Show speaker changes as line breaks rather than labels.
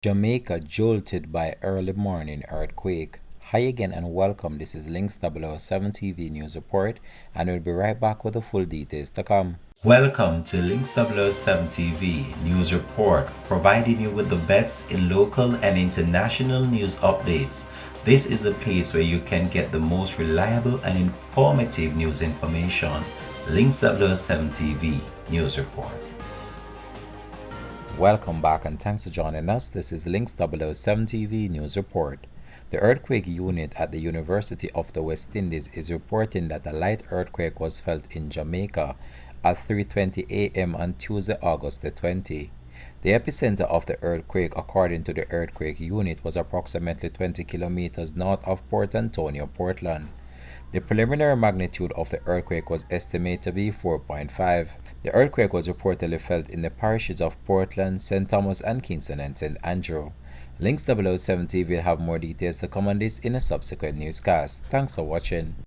Jamaica jolted by early morning earthquake. Hi again and welcome. This is Links 007 TV News Report, and we'll be right back with the full details to come. Welcome to Links 007 TV News Report, providing you with the best in local and international news updates. This is a place where you can get the most reliable and informative news information. Links 007 TV News Report. Welcome back and thanks for joining us. This is Links 007 TV News Report. The earthquake unit at the University of the West Indies is reporting that a light earthquake was felt in Jamaica at 3:20 a.m. on Tuesday, August the 20th. The epicenter of the earthquake, according to the earthquake unit, was approximately 20 kilometers north of Port Antonio, Portland. The preliminary magnitude of the earthquake was estimated to be 4.5. The earthquake was reportedly felt in the parishes of Portland, St. Thomas and Kingston and St. Andrew. Links 007 TV will have more details to come on this in a subsequent newscast. Thanks for watching.